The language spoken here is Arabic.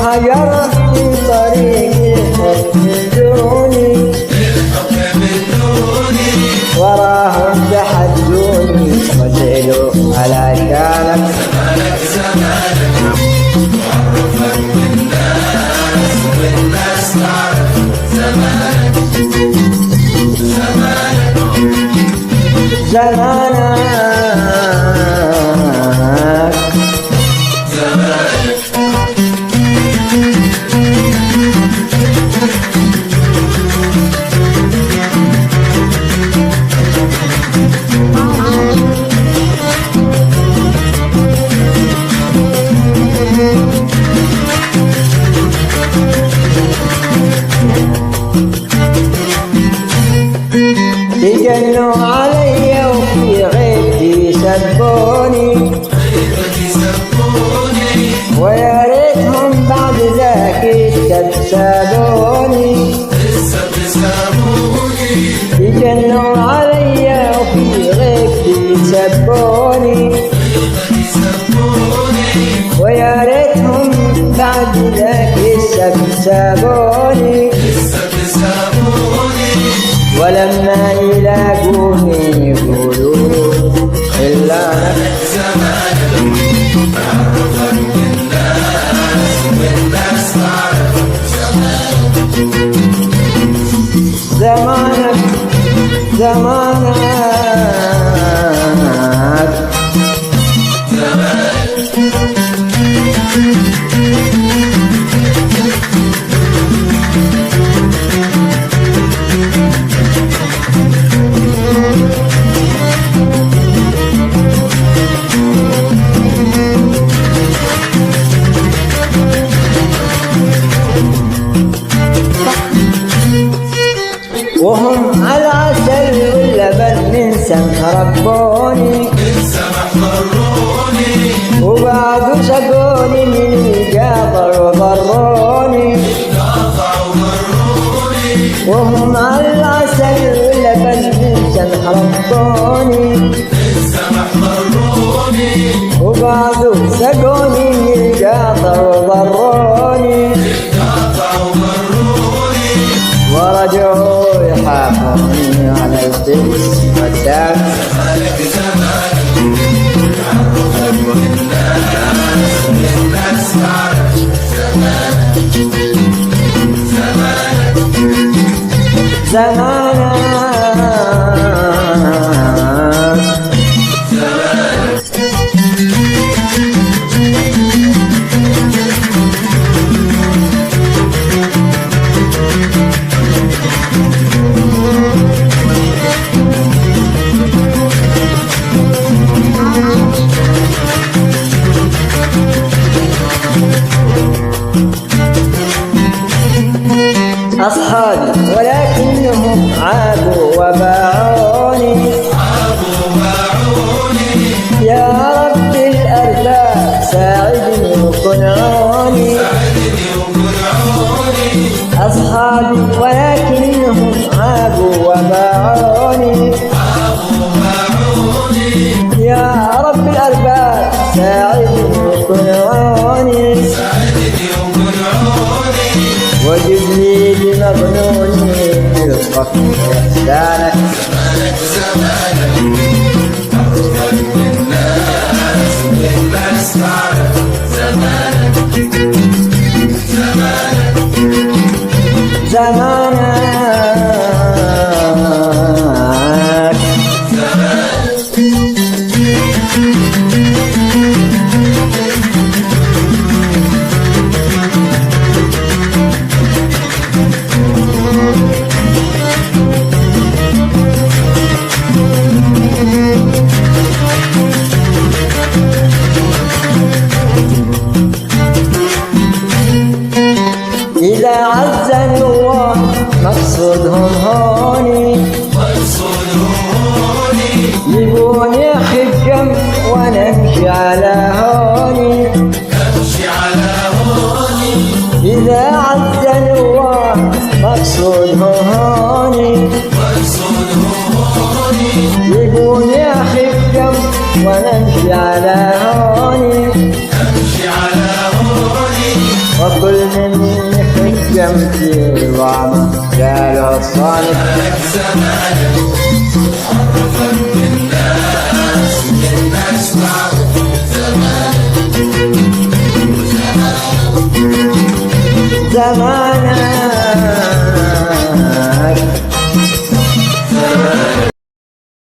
هاجرت في طريق الحب بدوني وراهم تحدوني وسألوا على شانك وعرفك بالناس والناس تعرف زمانك زمانك تجنوا علي وفي غيبتي سبوني ويا ريتهم بعد ذاك سابوني تجنوا علي وفي غيبتي سبوني ويا ريتهم بعد ذاك سابوني ولما يلاقوني يقولوا إلا لك زمانك تعرفك بالناس والناس تعرف زمانك زمانك وهم على العسل واللبن من سمح ربوني وبعد سقوني من القاطع وضروني وهم على العسل واللبن من سمح ربوني وبعد سقوني من القاطع وضروني ورجعوا يحاكموني على القدس والدم زمانك تعرفك بالناس والناس تعرف زمانك أصحابي ولكنهم عابوا وباعوني يا رب الأرباب ساعدني وكن عوني أصحابي ولكنهم عابوا وباعوني يا رب الأرباب ساعدني وكن عوني وجب لي بمظنوني بالقصد إحسانك زمانك تعرفك بالناس والناس تعرف زمانك زمانك إذا عزني الله مقصودهم هوني يبوني حجم ونمشي على هوني إذا عزني الله مقصودهم هوني يبوني حجم ونمشي على هوني وكل من حجم في ضامه جاله الصالح زمانك